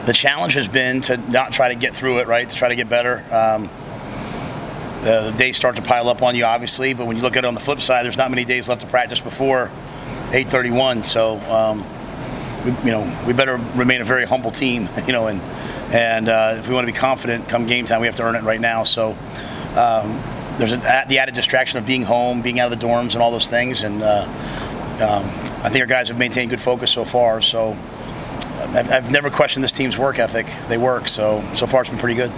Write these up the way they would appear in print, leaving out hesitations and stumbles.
The challenge has been to not try to get through it, right? To try to get better. The days start to pile up on you, obviously, but when you look at it on the flip side, there's not many days left to practice before 8:31. So, we better remain a very humble team, and if we want to be confident come game time, we have to earn it right now. So, there's the added distraction of being home, being out of the dorms, and all those things. And I think our guys have maintained good focus so far. So, I've never questioned this team's work ethic. They work. So far it's been pretty good.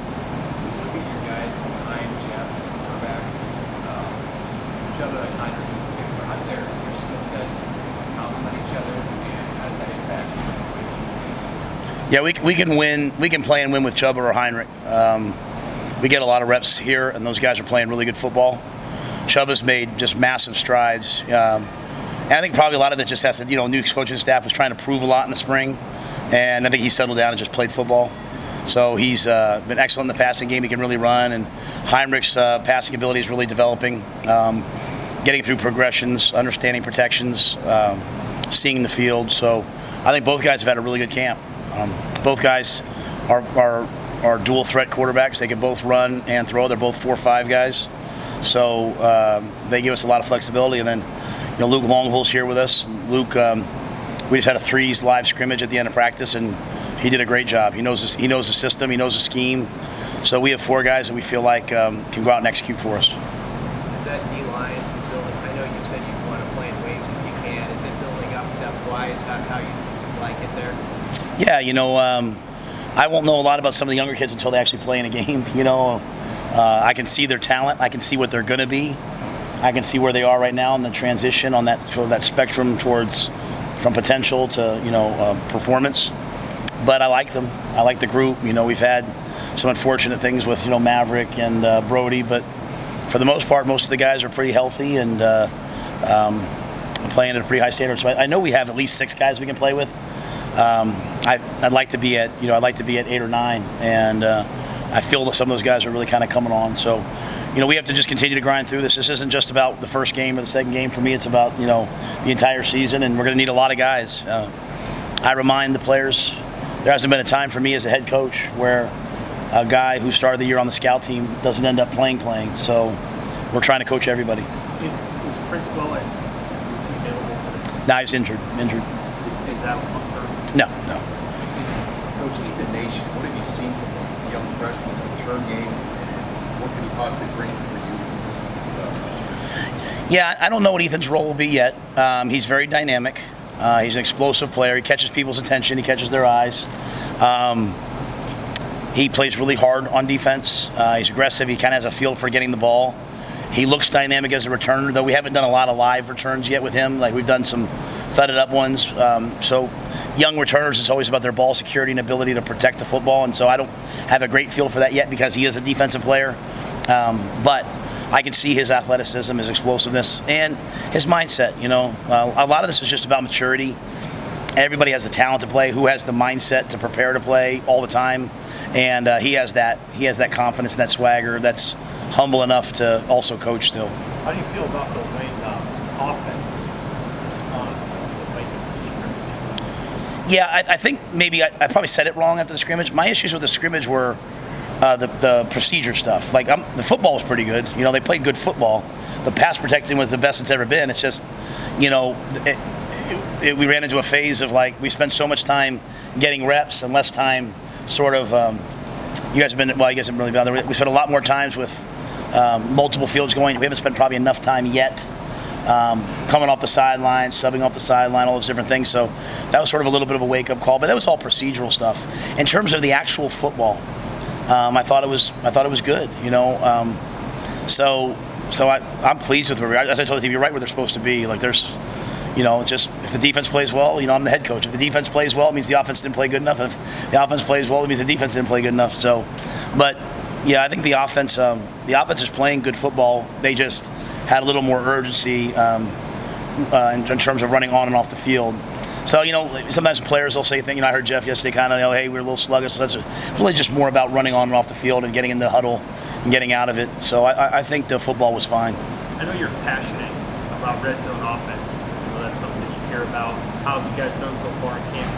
Yeah, we can win. We can play and win with Chuba or Heinrich. We get a lot of reps here, and those guys are playing really good football. Chuba's made just massive strides. And I think probably a lot of it just has to, new coaching staff was trying to prove a lot in the spring, and I think he settled down and just played football. So he's been excellent in the passing game. He can really run, and Heinrich's passing ability is really developing. Getting through progressions, understanding protections, seeing the field. So I think both guys have had a really good camp. Both guys are dual threat quarterbacks. They can both run and throw. They're both 4-5 guys. So they give us a lot of flexibility. And then, Luke Longville's here with us. Luke, we just had a threes live scrimmage at the end of practice, and he did a great job. He knows the system. He knows the scheme. So we have 4 guys that we feel like can go out and execute for us. Is that D-line building? I know you said you want to play in waves if you can. Is it building up depth-wise? How you like it there? Yeah, I won't know a lot about some of the younger kids until they actually play in a game. I can see their talent. I can see what they're going to be. I can see where they are right now in the transition on that spectrum from potential to performance. But I like them. I like the group. We've had some unfortunate things with Maverick and Brody, but for the most part, most of the guys are pretty healthy and playing at a pretty high standard. So I know we have at least 6 guys we can play with. I'd like to be at 8 or 9, and I feel that some of those guys are really kind of coming on. So, we have to just continue to grind through this. This isn't just about the first game or the second game. For me, it's about the entire season, and we're going to need a lot of guys. I remind the players there hasn't been a time for me as a head coach where a guy who started the year on the scout team doesn't end up playing. So we're trying to coach everybody. Is Prince Willet, is he available? No, he's injured. Is that long-term? No. Coach Ethan Nation, what have you seen from the young freshman in the return game, and what can he possibly bring for you in this stuff? Yeah, I don't know what Ethan's role will be yet. He's very dynamic. He's an explosive player. He catches people's attention. He catches their eyes. He plays really hard on defense. He's aggressive. He kind of has a feel for getting the ball. He looks dynamic as a returner, though we haven't done a lot of live returns yet with him. Like, we've done some thudded up ones. So young returners, it's always about their ball security and ability to protect the football. And so I don't have a great feel for that yet because he is a defensive player. But I can see his athleticism, his explosiveness, and his mindset. A lot of this is just about maturity. Everybody has the talent to play. Who has the mindset to prepare to play all the time? And he has that. He has that confidence and that swagger. That's humble enough to also coach still. How do you feel about the way the offense responded to the way the scrimmage? Yeah, I think maybe I probably said it wrong after the scrimmage. My issues with the scrimmage were the procedure stuff. Like, the football was pretty good. They played good football. The pass protecting was the best it's ever been. It's just, we ran into a phase of, like, we spent so much time getting reps and less time sort of, you guys have been, well, I guess it really been there. We spent a lot more times with multiple fields going. We haven't spent probably enough time yet coming off the sideline, subbing off the sideline, all those different things. So that was sort of a little bit of a wake-up call, but that was all procedural stuff. In terms of the actual football, I thought it was good. So I'm pleased with where we are. As I told the team, you're right where they're supposed to be. Like, there's, just if the defense plays well, I'm the head coach. If the defense plays well, it means the offense didn't play good enough. If the offense plays well, it means the defense didn't play good enough. So, but yeah, I think the offense is playing good football. They just had a little more urgency in terms of running on and off the field. So, sometimes players will say things. I heard Jeff yesterday kind of, hey, we're a little sluggish. So it's really just more about running on and off the field and getting in the huddle and getting out of it. So I think the football was fine. I know you're passionate about red zone offense. That's something that you care about. How have you guys done so far in camp?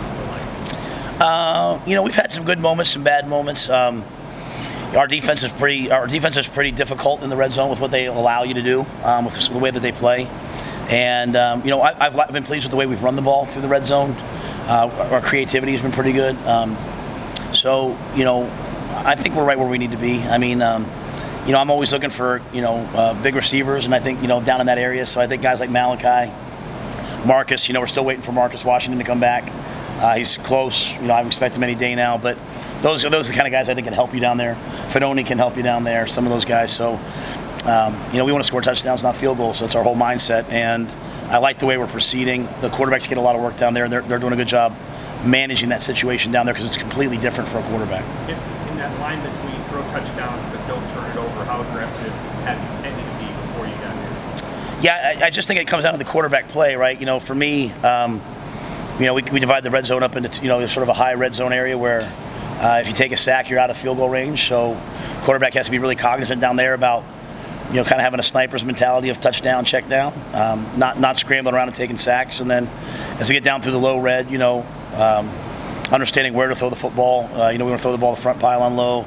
We've had some good moments, some bad moments. Our defense is pretty difficult in the red zone with what they allow you to do, with the way that they play. And I've been pleased with the way we've run the ball through the red zone. Our creativity has been pretty good. I think we're right where we need to be. I mean, I'm always looking for big receivers, and I think down in that area. So I think guys like Malachi, Marcus. We're still waiting for Marcus Washington to come back. He's close. I expect him any day now. But those are the kind of guys I think can help you down there. Fedoni can help you down there. Some of those guys. So we want to score touchdowns, not field goals. So that's our whole mindset. And I like the way we're proceeding. The quarterbacks get a lot of work down there, and they're doing a good job managing that situation down there because it's completely different for a quarterback. In that line between throw touchdowns but don't turn it over, how aggressive have you tended to be before you got here? Yeah, I just think it comes down to the quarterback play, right? For me, we divide the red zone up into sort of a high red zone area where if you take a sack, you're out of field goal range. So quarterback has to be really cognizant down there about kind of having a sniper's mentality of touchdown, check down, not scrambling around and taking sacks. And then as we get down through the low red, understanding where to throw the football. We want to throw the ball the front pylon low,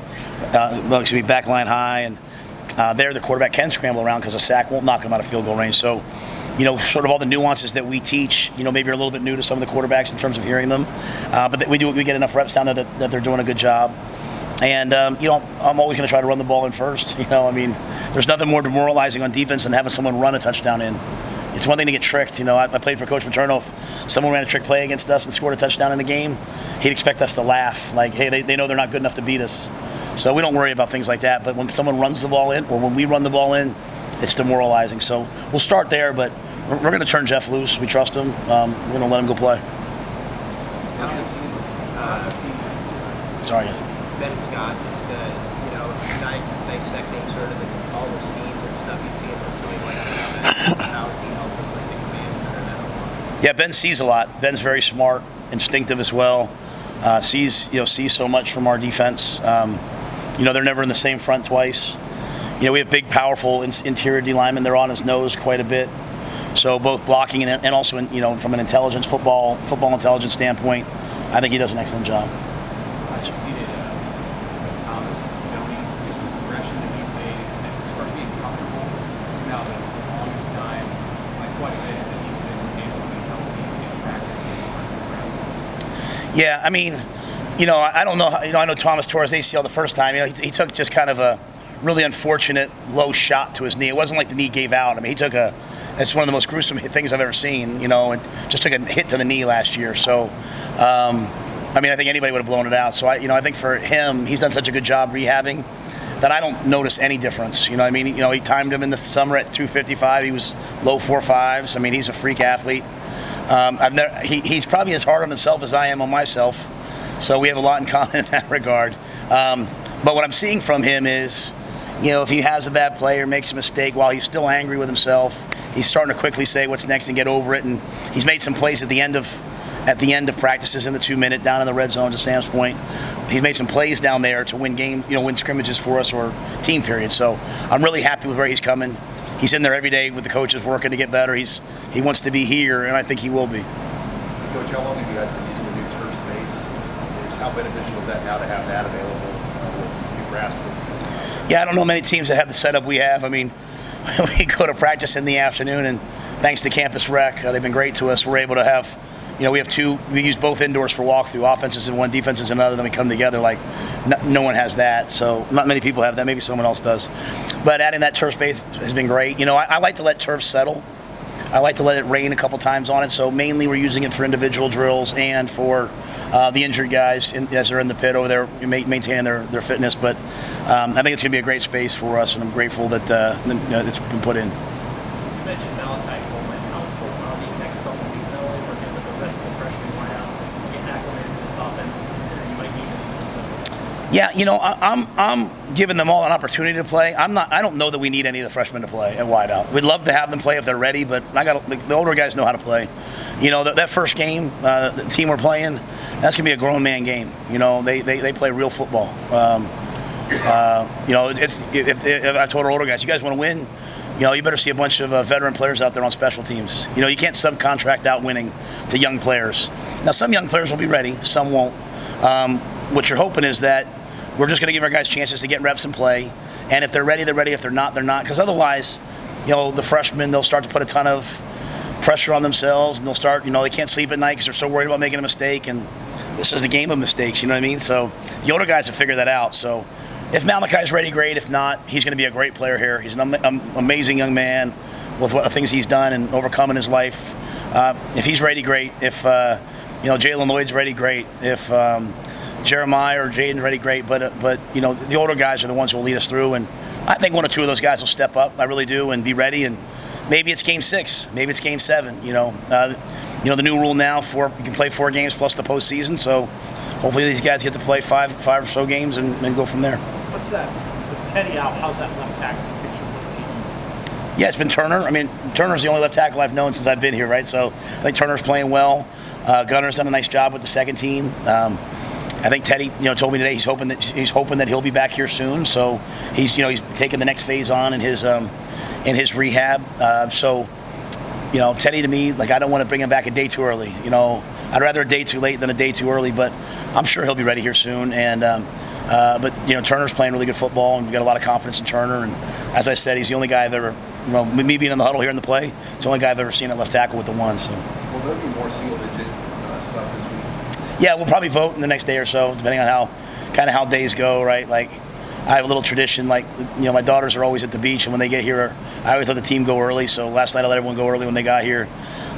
back line high, and there the quarterback can scramble around because a sack won't knock him out of field goal range. So, sort of all the nuances that we teach, maybe are a little bit new to some of the quarterbacks in terms of hearing them, but we get enough reps down there that they're doing a good job. And I'm always going to try to run the ball in first. There's nothing more demoralizing on defense than having someone run a touchdown in. It's one thing to get tricked. I played for Coach Paterno. If someone ran a trick play against us and scored a touchdown in the game, he'd expect us to laugh. Like, hey, they know they're not good enough to beat us. So we don't worry about things like that. But when someone runs the ball in, or when we run the ball in, it's demoralizing. So we'll start there, but we're going to turn Jeff loose. We trust him. We're going to let him go play. Sorry, yes. Ben Scott, just dissecting sort of all the schemes and stuff he's seeing from Troy White. How does he help us like the command center that? Yeah, Ben sees a lot. Ben's very smart, instinctive as well. Sees so much from our defense. They're never in the same front twice. We have big, powerful interior D linemen. They're on his nose quite a bit. So both blocking and also from an intelligence football intelligence standpoint, I think he does an excellent job. How did you see that Thomas, just the progression that he's made, and as far as being comfortable, this is now the longest time, like quite a bit, that he's been able to be healthy in practice. Yeah, I don't know. I know Thomas tore his ACL the first time. He took just kind of a really unfortunate low shot to his knee. It wasn't like the knee gave out. He took it's one of the most gruesome things I've ever seen, and just took a hit to the knee last year. So, I think anybody would have blown it out. So, I think for him, he's done such a good job rehabbing that I don't notice any difference. He timed him in the summer at 255. He was low 4.5s. He's a freak athlete. He's probably as hard on himself as I am on myself. So we have a lot in common in that regard. But what I'm seeing from him is, if he has a bad play or makes a mistake while he's still angry with himself, he's starting to quickly say what's next and get over it. And he's made some plays at the end of practices in the 2-minute down in the red zone, to Sam's point. He's made some plays down there to win win scrimmages for us or team periods. So I'm really happy with where he's coming. He's in there every day with the coaches working to get better. He wants to be here, and I think he will be. Coach, how long have you guys been using the new turf space? How beneficial is that now to have that available with new grass? Yeah, I don't know many teams that have the setup we have. We go to practice in the afternoon, and thanks to Campus Rec, they've been great to us. We're able to have, we use both indoors for walkthrough, offenses in one, defenses in another, then we come together. Like, no one has that, so not many people have that. Maybe someone else does. But adding that turf space has been great. I like to let turf settle. I like to let it rain a couple times on it, so mainly we're using it for individual drills and for the injured guys as they're in the pit over there maintaining their fitness. But I think it's going to be a great space for us, and I'm grateful that it's been put in. You mentioned Malachi Coleman. How important are these next couple of weeks, not only for him, but the rest of the freshman wideouts to get acclimated to this offense, considering you might need them in Minnesota? Yeah, I'm giving them all an opportunity to play. I don't know that we need any of the freshmen to play at wideout. We'd love to have them play if they're ready, but the older guys know how to play. That first game, the team we're playing, that's gonna be a grown man game. They play real football. If I told our older guys, you guys want to win, you better see a bunch of veteran players out there on special teams. You can't subcontract out winning to young players. Now, some young players will be ready, some won't. What you're hoping is that we're just going to give our guys chances to get reps and play. And if they're ready, they're ready. If they're not, they're not. Because otherwise, the freshmen, they'll start to put a ton of pressure on themselves, and they'll start, they can't sleep at night because they're so worried about making a mistake. And this is a game of mistakes, you know what I mean? So the older guys have figured that out. So if Malachi's ready, great. If not, he's going to be a great player here. He's an amazing young man with what the things he's done and overcome in his life. If he's ready, great. If Jalen Lloyd's ready, great. If Jeremiah or Jaden's ready, great. But the older guys are the ones who will lead us through. And I think one or two of those guys will step up. I really do, and be ready. And maybe it's Game 6. Maybe it's Game 7. The new rule now you can play 4 games plus the postseason. So hopefully these guys get to play five or so games and go from there. What's that? With Teddy out, how's that left tackle picture for the team? Yeah, it's been Turner. I mean, Turner's the only left tackle I've known since I've been here, right? So I think Turner's playing well. Gunner's done a nice job with the second team. I think Teddy, told me today he's hoping that he'll be back here soon. So he's taking the next phase on in his rehab. Teddy to me, I don't want to bring him back a day too early. I'd rather a day too late than a day too early. But I'm sure he'll be ready here soon. And Turner's playing really good football, and we've got a lot of confidence in Turner. And as I said, he's the only guy I've ever, me being in the huddle here in the play, it's the only guy I've ever seen at left tackle with the one. So. Will there be more single-digit stuff this week? Yeah, we'll probably vote in the next day or so, depending on how days go, right? Like, I have a little tradition, my daughters are always at the beach, and when they get here, I always let the team go early. So last night I let everyone go early when they got here.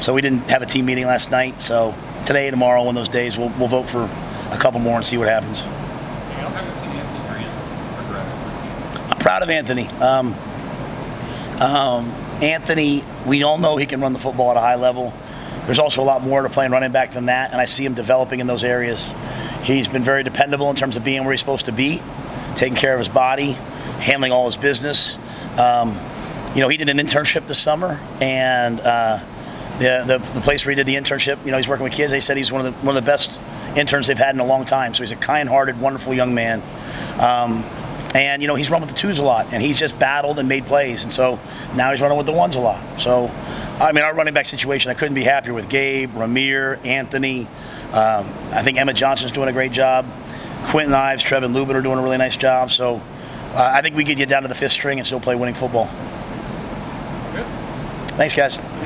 So we didn't have a team meeting last night. So today and tomorrow, one of those days, we'll vote for a couple more and see what happens. I'm proud of Anthony. Anthony, we all know he can run the football at a high level. There's also a lot more to playing running back than that, and I see him developing in those areas. He's been very dependable in terms of being where he's supposed to be, taking care of his body, handling all his business. He did an internship this summer, and the place where he did the internship, he's working with kids. They said he's one of the best interns they've had in a long time. So he's a kind-hearted, wonderful young man. And he's run with the twos a lot, and he's just battled and made plays. And so now he's running with the ones a lot. So, our running back situation, I couldn't be happier with Gabe, Ramir, Anthony. I think Emma Johnson's doing a great job. Quentin Ives, Trevin Lubin are doing a really nice job. So I think we could get down to the 5th string and still play winning football. Good. Thanks, guys.